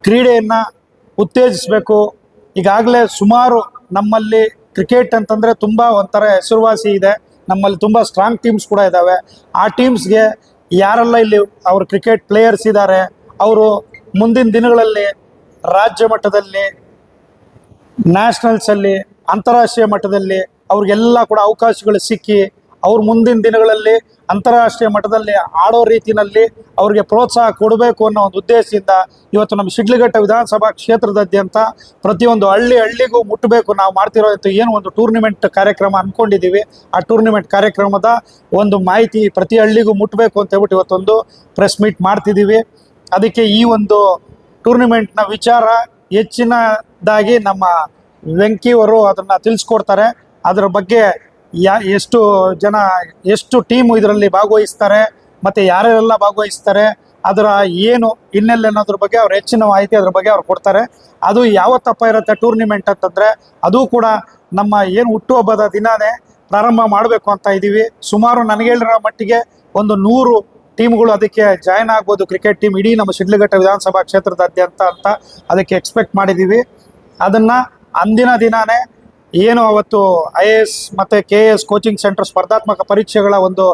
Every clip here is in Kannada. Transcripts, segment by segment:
ಕ್ರೀಡೆಯನ್ನು ಉತ್ತೇಜಿಸಬೇಕು. ಈಗಾಗಲೇ ಸುಮಾರು ನಮ್ಮಲ್ಲಿ ಕ್ರಿಕೆಟ್ ಅಂತಂದರೆ ತುಂಬ ಒಂಥರ ಹೆಸರುವಾಸಿ ಇದೆ. ನಮ್ಮಲ್ಲಿ ತುಂಬ ಸ್ಟ್ರಾಂಗ್ ಟೀಮ್ಸ್ ಕೂಡ ಇದ್ದಾವೆ. ಆ ಟೀಮ್ಸ್ಗೆ ಯಾರೆಲ್ಲ ಇಲ್ಲಿ ಅವರು ಕ್ರಿಕೆಟ್ ಪ್ಲೇಯರ್ಸ್ ಇದ್ದಾರೆ, ಅವರು ಮುಂದಿನ ದಿನಗಳಲ್ಲಿ ರಾಜ್ಯ ಮಟ್ಟದಲ್ಲಿ, ನ್ಯಾಷನಲ್ಸಲ್ಲಿ, ಅಂತಾರಾಷ್ಟ್ರೀಯ ಮಟ್ಟದಲ್ಲಿ ಅವ್ರಿಗೆಲ್ಲ ಕೂಡ ಅವಕಾಶಗಳು ಸಿಕ್ಕಿ ಅವ್ರ ಮುಂದಿನ ದಿನಗಳಲ್ಲಿ ಅಂತಾರಾಷ್ಟ್ರೀಯ ಮಟ್ಟದಲ್ಲಿ ಆಡೋ ರೀತಿಯಲ್ಲಿ ಅವ್ರಿಗೆ ಪ್ರೋತ್ಸಾಹ ಕೊಡಬೇಕು ಅನ್ನೋ ಒಂದು ಉದ್ದೇಶದಿಂದ ಇವತ್ತು ನಮ್ಮ ಶಿಡ್ಲಘಟ್ಟ ವಿಧಾನಸಭಾ ಕ್ಷೇತ್ರದಾದ್ಯಂತ ಪ್ರತಿಯೊಂದು ಹಳ್ಳಿಗೂ ಮುಟ್ಟಬೇಕು ನಾವು ಮಾಡ್ತಿರೋ ಏನು ಒಂದು ಟೂರ್ನಿಮೆಂಟ್ ಕಾರ್ಯಕ್ರಮ ಅಂದ್ಕೊಂಡಿದ್ದೀವಿ. ಆ ಟೂರ್ನಿಮೆಂಟ್ ಕಾರ್ಯಕ್ರಮದ ಒಂದು ಮಾಹಿತಿ ಪ್ರತಿ ಹಳ್ಳಿಗೂ ಮುಟ್ಟಬೇಕು ಅಂತ ಹೇಳ್ಬಿಟ್ಟು ಇವತ್ತೊಂದು ಪ್ರೆಸ್ ಮೀಟ್ ಮಾಡ್ತಿದ್ದೀವಿ. ಅದಕ್ಕೆ ಈ ಒಂದು ಟೂರ್ನಿಮೆಂಟ್ನ ವಿಚಾರ ಹೆಚ್ಚಿನದಾಗಿ ನಮ್ಮ ವೆಂಕಿಯವರು ಅದನ್ನು ತಿಳಿಸ್ಕೊಡ್ತಾರೆ. ಅದರ ಬಗ್ಗೆ ಎಷ್ಟು ಜನ, ಎಷ್ಟು ಟೀಮು ಇದರಲ್ಲಿ ಭಾಗವಹಿಸ್ತಾರೆ ಮತ್ತು ಯಾರ್ಯಾರೆಲ್ಲ ಭಾಗವಹಿಸ್ತಾರೆ, ಅದರ ಏನು ಹಿನ್ನೆಲೆ ಅನ್ನೋದ್ರ ಬಗ್ಗೆ ಅವ್ರು ಹೆಚ್ಚಿನ ಮಾಹಿತಿ ಅದ್ರ ಬಗ್ಗೆ ಅವ್ರು ಕೊಡ್ತಾರೆ. ಅದು ಯಾವತ್ತಪ್ಪ ಇರುತ್ತೆ ಟೂರ್ನಿಮೆಂಟ್ ಅಂತಂದರೆ ಅದು ಕೂಡ ನಮ್ಮ ಏನು ಹುಟ್ಟುಹಬ್ಬದ ದಿನವೇ ಪ್ರಾರಂಭ ಮಾಡಬೇಕು ಅಂತ ಇದ್ದೀವಿ. ಸುಮಾರು ನನಗೆ ಹೇಳಿರೋ ಮಟ್ಟಿಗೆ ಒಂದು 100 ಟೀಮ್ಗಳು ಅದಕ್ಕೆ ಜಾಯ್ನ್ ಆಗ್ಬೋದು. ಕ್ರಿಕೆಟ್ ಟೀಮ್ ಇಡೀ ನಮ್ಮ ಶಿಡ್ಲಘಟ್ಟ ವಿಧಾನಸಭಾ ಕ್ಷೇತ್ರದಾದ್ಯಂತ ಅಂತ ಅದಕ್ಕೆ ಎಕ್ಸ್ಪೆಕ್ಟ್ ಮಾಡಿದ್ದೀವಿ. ಅದನ್ನು ಅಂದಿನ ದಿನವೇ ಏನು ಅವತ್ತು IAS ಮತ್ತು KAS ಕೋಚಿಂಗ್ ಸೆಂಟರ್ ಸ್ಪರ್ಧಾತ್ಮಕ ಪರೀಕ್ಷೆಗಳ ಒಂದು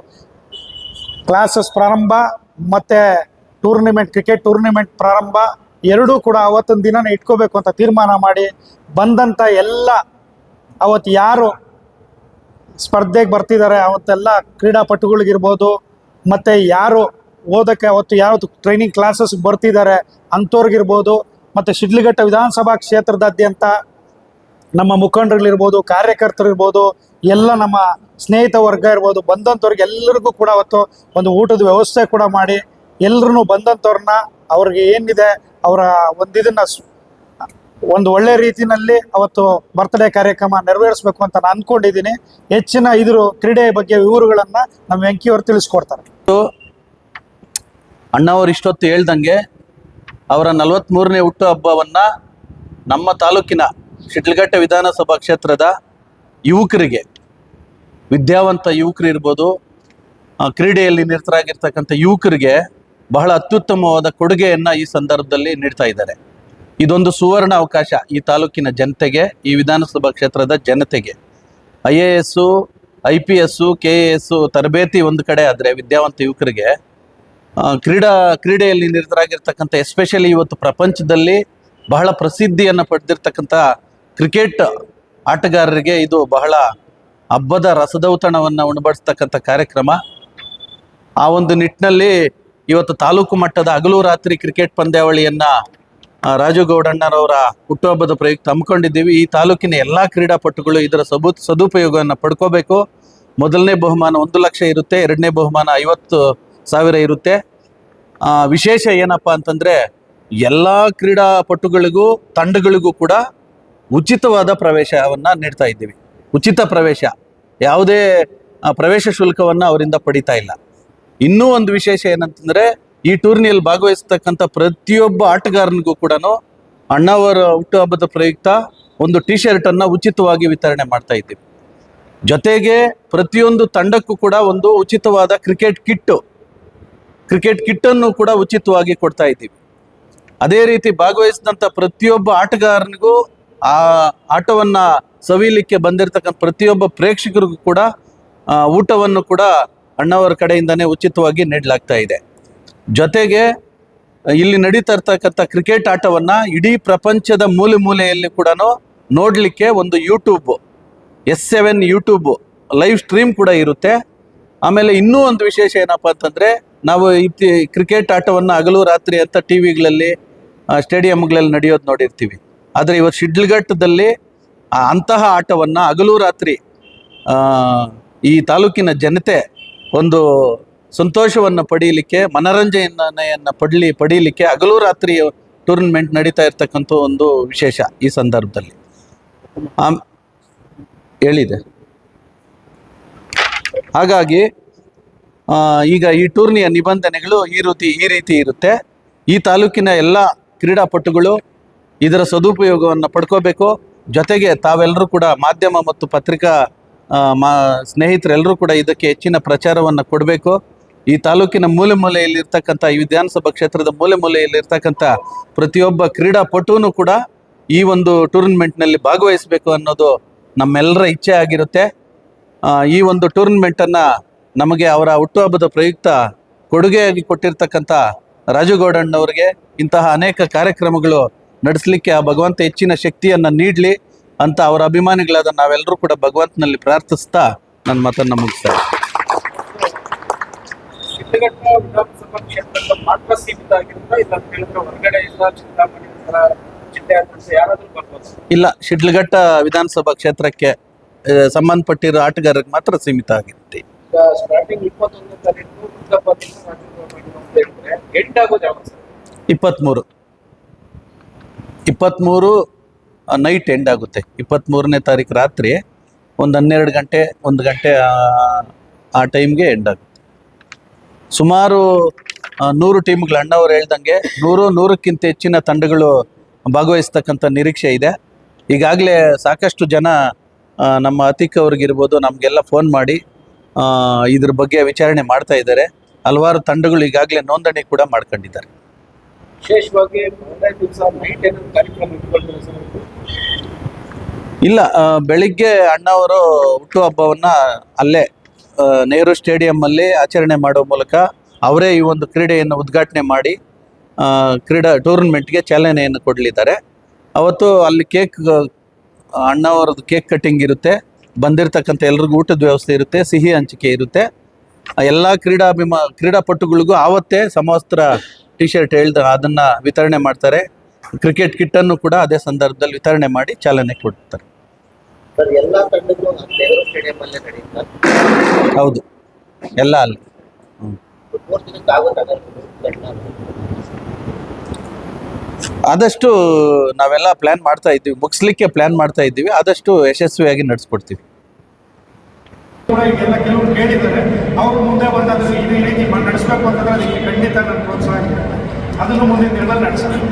ಕ್ಲಾಸಸ್ ಪ್ರಾರಂಭ ಮತ್ತು ಕ್ರಿಕೆಟ್ ಟೂರ್ನಿಮೆಂಟ್ ಪ್ರಾರಂಭ ಎರಡೂ ಕೂಡ ಅವತ್ತಿನ ದಿನನೇ ಇಟ್ಕೋಬೇಕು ಅಂತ ತೀರ್ಮಾನ ಮಾಡಿ ಬಂದಂಥ ಎಲ್ಲ ಅವತ್ತು ಯಾರು ಸ್ಪರ್ಧೆಗೆ ಬರ್ತಿದ್ದಾರೆ ಅವತ್ತೆಲ್ಲ ಕ್ರೀಡಾಪಟುಗಳಿಗಿರ್ಬೋದು ಮತ್ತು ಯಾರು ಓದೋಕ್ಕೆ ಅವತ್ತು ಯಾವತ್ತು ಟ್ರೈನಿಂಗ್ ಕ್ಲಾಸಸ್ ಬರ್ತಿದ್ದಾರೆ ಅಂಥವ್ರಿಗಿರ್ಬೋದು ಮತ್ತು ಶಿಡ್ಲಘಟ್ಟ ವಿಧಾನಸಭಾ ಕ್ಷೇತ್ರದಾದ್ಯಂತ ನಮ್ಮ ಮುಖಂಡರುಗಳಿರ್ಬೋದು, ಕಾರ್ಯಕರ್ತರಿರ್ಬೋದು, ಎಲ್ಲ ನಮ್ಮ ಸ್ನೇಹಿತ ವರ್ಗ ಇರ್ಬೋದು, ಬಂದಂಥವ್ರಿಗೆ ಎಲ್ಲರಿಗೂ ಕೂಡ ಅವತ್ತು ಒಂದು ಊಟದ ವ್ಯವಸ್ಥೆ ಕೂಡ ಮಾಡಿ ಎಲ್ಲರೂ ಬಂದಂಥವ್ರನ್ನ ಅವ್ರಿಗೆ ಏನಿದೆ ಅವರ ಇದನ್ನು ಒಂದು ಒಳ್ಳೆ ರೀತಿಯಲ್ಲಿ ಅವತ್ತು ಬರ್ತ್ಡೇ ಕಾರ್ಯಕ್ರಮ ನೆರವೇರಿಸಬೇಕು ಅಂತ ನಾನು ಅಂದ್ಕೊಂಡಿದ್ದೀನಿ. ಹೆಚ್ಚಿನ ಕ್ರೀಡೆ ಬಗ್ಗೆ ವಿವರಗಳನ್ನು ನಮ್ಮ ವೆಂಕಿಯವರು ತಿಳಿಸ್ಕೊಡ್ತಾರೆ. ಅಣ್ಣವರು ಇಷ್ಟೊತ್ತು ಹೇಳ್ದಂಗೆ ಅವರ 43ನೇ ಹುಟ್ಟುಹಬ್ಬವನ್ನು ನಮ್ಮ ತಾಲೂಕಿನ ಶಿಡ್ಲಘಟ್ಟ ವಿಧಾನಸಭಾ ಕ್ಷೇತ್ರದ ಯುವಕರಿಗೆ, ವಿದ್ಯಾವಂತ ಯುವಕರು ಇರ್ಬೋದು, ಕ್ರೀಡೆಯಲ್ಲಿ ನಿರತರಾಗಿರ್ತಕ್ಕಂಥ ಯುವಕರಿಗೆ ಬಹಳ ಅತ್ಯುತ್ತಮವಾದ ಕೊಡುಗೆಯನ್ನು ಈ ಸಂದರ್ಭದಲ್ಲಿ ನೀಡ್ತಾ ಇದ್ದಾರೆ. ಇದೊಂದು ಸುವರ್ಣ ಅವಕಾಶ ಈ ತಾಲೂಕಿನ ಜನತೆಗೆ, ಈ ವಿಧಾನಸಭಾ ಕ್ಷೇತ್ರದ ಜನತೆಗೆ. IAS, IPS, KAS ತರಬೇತಿ ಒಂದು ಕಡೆ ಆದರೆ ವಿದ್ಯಾವಂತ ಯುವಕರಿಗೆ ಕ್ರೀಡೆಯಲ್ಲಿ ನಿರತರಾಗಿರ್ತಕ್ಕಂಥ, ಎಸ್ಪೆಷಲಿ ಇವತ್ತು ಪ್ರಪಂಚದಲ್ಲಿ ಬಹಳ ಪ್ರಸಿದ್ಧಿಯನ್ನು ಪಡೆದಿರ್ತಕ್ಕಂಥ ಕ್ರಿಕೆಟ್ ಆಟಗಾರರಿಗೆ ಇದು ಬಹಳ ಹಬ್ಬದ ರಸದೌತಣವನ್ನು ಉಣಬಡಿಸ್ತಕ್ಕಂಥ ಕಾರ್ಯಕ್ರಮ. ಆ ಒಂದು ನಿಟ್ಟಿನಲ್ಲಿ ಇವತ್ತು ತಾಲೂಕು ಮಟ್ಟದ ಹಗಲು ರಾತ್ರಿ ಕ್ರಿಕೆಟ್ ಪಂದ್ಯಾವಳಿಯನ್ನು ರಾಜು ಗೌಡಣ್ಣನವರ ಹುಟ್ಟುಹಬ್ಬದ ಪ್ರಯುಕ್ತ ಹಮ್ಮಿಕೊಂಡಿದ್ದೀವಿ. ಈ ತಾಲೂಕಿನ ಎಲ್ಲ ಕ್ರೀಡಾಪಟುಗಳು ಇದರ ಸದುಪಯೋಗವನ್ನು ಪಡ್ಕೋಬೇಕು. ಮೊದಲನೇ ಬಹುಮಾನ 1 ಲಕ್ಷ ಇರುತ್ತೆ, ಎರಡನೇ ಬಹುಮಾನ 50,000 ಇರುತ್ತೆ. ವಿಶೇಷ ಏನಪ್ಪ ಅಂತಂದರೆ ಎಲ್ಲ ಕ್ರೀಡಾಪಟುಗಳಿಗೂ ತಂಡಗಳಿಗೂ ಕೂಡ ಉಚಿತವಾದ ಪ್ರವೇಶವನ್ನು ನೀಡ್ತಾ ಇದ್ದೀವಿ. ಉಚಿತ ಪ್ರವೇಶ, ಯಾವುದೇ ಪ್ರವೇಶ ಶುಲ್ಕವನ್ನು ಅವರಿಂದ ಪಡಿತಾ ಇಲ್ಲ. ಇನ್ನೂ ಒಂದು ವಿಶೇಷ ಏನಂತಂದರೆ ಈ ಟೂರ್ನಿಯಲ್ಲಿ ಭಾಗವಹಿಸ್ತಕ್ಕಂಥ ಪ್ರತಿಯೊಬ್ಬ ಆಟಗಾರನಿಗೂ ಕೂಡ ಅಣ್ಣವರ ಹುಟ್ಟುಹಬ್ಬದ ಪ್ರಯುಕ್ತ ಒಂದು T-ಶರ್ಟನ್ನು ಉಚಿತವಾಗಿ ವಿತರಣೆ ಮಾಡ್ತಾ ಇದ್ದೀವಿ. ಜೊತೆಗೆ ಪ್ರತಿಯೊಂದು ತಂಡಕ್ಕೂ ಕೂಡ ಒಂದು ಉಚಿತವಾದ ಕ್ರಿಕೆಟ್ ಕಿಟ್ಟನ್ನು ಕೂಡ ಉಚಿತವಾಗಿ ಕೊಡ್ತಾ ಇದ್ದೀವಿ. ಅದೇ ರೀತಿ ಭಾಗವಹಿಸಿದಂಥ ಪ್ರತಿಯೊಬ್ಬ ಆಟಗಾರನಿಗೂ, ಆ ಆಟವನ್ನು ಸವಿಲಿಕ್ಕೆ ಬಂದಿರತಕ್ಕಂಥ ಪ್ರತಿಯೊಬ್ಬ ಪ್ರೇಕ್ಷಕರಿಗೂ ಕೂಡ ಊಟವನ್ನು ಕೂಡ ಅಣ್ಣವರ ಕಡೆಯಿಂದನೇ ಉಚಿತವಾಗಿ ನೀಡಲಾಗ್ತಾ ಇದೆ. ಜೊತೆಗೆ ಇಲ್ಲಿ ನಡೀತಾ ಇರ್ತಕ್ಕಂಥ ಕ್ರಿಕೆಟ್ ಆಟವನ್ನು ಇಡೀ ಪ್ರಪಂಚದ ಮೂಲೆಯಲ್ಲಿ ಕೂಡ ನೋಡಲಿಕ್ಕೆ ಒಂದು S7 ಯೂಟ್ಯೂಬ್ ಲೈವ್ ಸ್ಟ್ರೀಮ್ ಕೂಡ ಇರುತ್ತೆ. ಆಮೇಲೆ ಇನ್ನೂ ಒಂದು ವಿಶೇಷ ಏನಪ್ಪ ಅಂತಂದರೆ, ನಾವು ಕ್ರಿಕೆಟ್ ಆಟವನ್ನು ಹಗಲು ರಾತ್ರಿ ಅಂತ ಟಿವಿಗಳಲ್ಲಿ, ಸ್ಟೇಡಿಯಂಗಳಲ್ಲಿ ನಡೆಯೋದು ನೋಡಿರ್ತೀವಿ. ಆದರೆ ಇವತ್ತು ಶಿಡ್ಲಘಟ್ಟದಲ್ಲಿ ಅಂತಹ ಆಟವನ್ನು ಹಗಲು ರಾತ್ರಿ ಈ ತಾಲೂಕಿನ ಜನತೆ ಒಂದು ಸಂತೋಷವನ್ನು ಪಡೀಲಿಕ್ಕೆ, ಮನರಂಜನೆಯನ್ನು ಪಡೀಲಿಕ್ಕೆ ಹಗಲು ರಾತ್ರಿ ಟೂರ್ನಮೆಂಟ್ ನಡೀತಾ ಇರ್ತಕ್ಕಂಥ ಒಂದು ವಿಶೇಷ ಈ ಸಂದರ್ಭದಲ್ಲಿ ಹೇಳಿದೆ. ಹಾಗಾಗಿ ಈಗ ಈ ಟೂರ್ನಿಯ ನಿಬಂಧನೆಗಳು ಈ ರೀತಿ ಇರುತ್ತೆ. ಈ ತಾಲೂಕಿನ ಎಲ್ಲ ಕ್ರೀಡಾಪಟುಗಳು ಇದರ ಸದುಪಯೋಗವನ್ನು ಪಡ್ಕೋಬೇಕು. ಜೊತೆಗೆ ತಾವೆಲ್ಲರೂ ಕೂಡ ಮಾಧ್ಯಮ ಮತ್ತು ಪತ್ರಿಕಾ ಸ್ನೇಹಿತರೆಲ್ಲರೂ ಕೂಡ ಇದಕ್ಕೆ ಹೆಚ್ಚಿನ ಪ್ರಚಾರವನ್ನು ಕೊಡಬೇಕು. ಈ ತಾಲೂಕಿನ ಮೂಲೆ ಮೂಲೆಯಲ್ಲಿರ್ತಕ್ಕಂಥ ಈ ವಿಧಾನಸಭಾ ಕ್ಷೇತ್ರದ ಮೂಲೆ ಮೂಲೆಯಲ್ಲಿರ್ತಕ್ಕಂಥ ಪ್ರತಿಯೊಬ್ಬ ಕ್ರೀಡಾಪಟುವೂ ಕೂಡ ಈ ಒಂದು ಟೂರ್ನಮೆಂಟ್ನಲ್ಲಿ ಭಾಗವಹಿಸಬೇಕು ಅನ್ನೋದು ನಮ್ಮೆಲ್ಲರ ಇಚ್ಛೆ ಆಗಿರುತ್ತೆ. ಈ ಒಂದು ಟೂರ್ನಮೆಂಟನ್ನು ನಮಗೆ ಅವರ ಹುಟ್ಟುಹಬ್ಬದ ಪ್ರಯುಕ್ತ ಕೊಡುಗೆಯಾಗಿ ಕೊಟ್ಟಿರ್ತಕ್ಕಂಥ ರಾಜುಗೌಡಣ್ಣವರಿಗೆ ಇಂತಹ ಅನೇಕ ಕಾರ್ಯಕ್ರಮಗಳು ನಡೆಸಲಿಕ್ಕೆ ಆ ಭಗವಂತ ಹೆಚ್ಚಿನ ಶಕ್ತಿಯನ್ನು ನೀಡಲಿ ಅಂತ ಅವರ ಅಭಿಮಾನಿಗಳಾದ ನಾವೆಲ್ಲರೂ ಕೂಡ ಭಗವಂತನಲ್ಲಿ ಪ್ರಾರ್ಥಿಸ್ತಾ ನನ್ನ ಮಾತನ್ನು ಮುಗಿಸ್ತಾರೆ. ಶಿಡ್ಲಘಟ್ಟ ವಿಧಾನಸಭಾ ಕ್ಷೇತ್ರಕ್ಕೆ ಮಾತ್ರ ಸೀಮಿತ ಆಗಿರುತ್ತಾ ಇಲ್ಲ ಅಂತ ಹೇಳಿದ್ರೆ ಹೊರಗಡೆ ಇಲ್ಲ ಚಿಂತಾಮಣಿ ಚಿಟ್ಟೆ ಯಾರಾದ್ರೂ ಬರ್ಬೋದು? ಇಲ್ಲ, ಶಿಡ್ಲಘಟ್ಟ ವಿಧಾನಸಭಾ ಕ್ಷೇತ್ರಕ್ಕೆ ಸಂಬಂಧಪಟ್ಟಿರೋ ಆಟಗಾರರಿಗೆ ಮಾತ್ರ ಸೀಮಿತ ಆಗಿರುತ್ತೆ. ಈಗ ಸ್ಟಾರ್ಟಿಂಗ್ 21ನೇ ತಾರೀಕು ವೃದ್ಧಾಪ್ಯ ಅಂತ ಹೇಳಿದ್ರೆ ಎಂಡ್ ಆಗೋದು ಯಾವಾಗ ಸರ್? 23 ನೈಟ್ ಎಂಡ್ ಆಗುತ್ತೆ. 23ನೇ ತಾರೀಕು ರಾತ್ರಿ ಒಂದು 12 ಗಂಟೆ 1 ಗಂಟೆ ಆ ಟೈಮ್ಗೆ ಎಂಡ್ ಆಗುತ್ತೆ. ಸುಮಾರು 100 ಟೀಮ್ಗಳು ಅಣ್ಣವ್ರು ಹೇಳ್ದಂಗೆ 100ಕ್ಕಿಂತ ಹೆಚ್ಚಿನ ತಂಡಗಳು ಭಾಗವಹಿಸ್ತಕ್ಕಂಥ ನಿರೀಕ್ಷೆ ಇದೆ. ಈಗಾಗಲೇ ಸಾಕಷ್ಟು ಜನ ನಮ್ಮ ಅತಿಕ್ ಅವ್ರಿಗಿರ್ಬೋದು ನಮಗೆಲ್ಲ ಫೋನ್ ಮಾಡಿ ಇದ್ರ ಬಗ್ಗೆ ವಿಚಾರಣೆ ಮಾಡ್ತಾ ಇದ್ದಾರೆ. ಹಲವಾರು ತಂಡಗಳು ಈಗಾಗಲೇ ನೋಂದಣಿ ಕೂಡ ಮಾಡ್ಕೊಂಡಿದ್ದಾರೆ. ವಿಶೇಷವಾಗಿ ಮೊದಲನೇ ದಿವಸ ನೈಟ್ ಏನಾದ್ರು ಕಾರ್ಯಕ್ರಮ ಇಟ್ಕೊಳ್ತಾರೆ ಸರ್? ಇಲ್ಲ, ಬೆಳಿಗ್ಗೆ ಅಣ್ಣವರು ಹುಟ್ಟುಹಬ್ಬವನ್ನು ಅಲ್ಲೇ ನೆಹರು ಸ್ಟೇಡಿಯಮ್ಮಲ್ಲಿ ಆಚರಣೆ ಮಾಡೋ ಮೂಲಕ ಅವರೇ ಈ ಒಂದು ಕ್ರೀಡೆಯನ್ನು ಉದ್ಘಾಟನೆ ಮಾಡಿ ಟೂರ್ನಮೆಂಟ್ಗೆ ಚಾಲನೆಯನ್ನು ಕೊಡಲಿದ್ದಾರೆ. ಅವತ್ತು ಅಲ್ಲಿ ಅಣ್ಣವರದ್ದು ಕೇಕ್ ಕಟ್ಟಿಂಗ್ ಇರುತ್ತೆ, ಬಂದಿರತಕ್ಕಂಥ ಎಲ್ರಿಗೂ ಊಟದ ವ್ಯವಸ್ಥೆ ಇರುತ್ತೆ, ಸಿಹಿ ಹಂಚಿಕೆ ಇರುತ್ತೆ. ಎಲ್ಲ ಕ್ರೀಡಾಪಟುಗಳಿಗೂ ಆವತ್ತೇ ಸಮವಸ್ತ್ರ ಟಿ ಶರ್ಟ್ ಅದನ್ನು ವಿತರಣೆ ಮಾಡ್ತಾರೆ. ಕ್ರಿಕೆಟ್ ಕಿಟ್ಟನ್ನು ಕೂಡ ಅದೇ ಸಂದರ್ಭದಲ್ಲಿ ವಿತರಣೆ ಮಾಡಿ ಚಾಲನೆ ಕೊಡ್ತಾರೆ. ಸರ್, ಎಲ್ಲ ತಂಡಗಳು ನೆಹರು ಸ್ಟೇಡಿಯಂ ಅಲ್ಲೇ ನಡೆಯುತ್ತಾ? ಹೌದು, ಎಲ್ಲ ಅಲ್ಲಿ. 3 ದಿನಕ್ಕೆ ಆಗುತ್ತಾಗ ಆದಷ್ಟು ನಾವೆಲ್ಲ ಪ್ಲ್ಯಾನ್ ಮಾಡ್ತಾ ಇದ್ದೀವಿ, ಮುಗಿಸ್ಲಿಕ್ಕೆ ಪ್ಲ್ಯಾನ್ ಮಾಡ್ತಾ ಇದ್ದೀವಿ. ಆದಷ್ಟು ಯಶಸ್ವಿಯಾಗಿ ನಡೆಸ್ಕೊಡ್ತೀವಿ. ಕೂಡ ಈಗೆಲ್ಲ ಕೆಲವರು ಕೇಳಿದ್ದಾರೆ, ಅವರು ಮುಂದೆ ಬಂದಾದ್ರೆ ಈ ರೀತಿ ನಡೆಸಬೇಕು ಅಂತಂದ್ರೆ ಅದಕ್ಕೆ ಖಂಡಿತ ನನ್ನ ಪ್ರೋತ್ಸಾಹ ಇದೆ. ಅದನ್ನು ಮುಂದಿನ ದಿನಗಳಲ್ಲಿ ನಡೆಸಬೇಕು.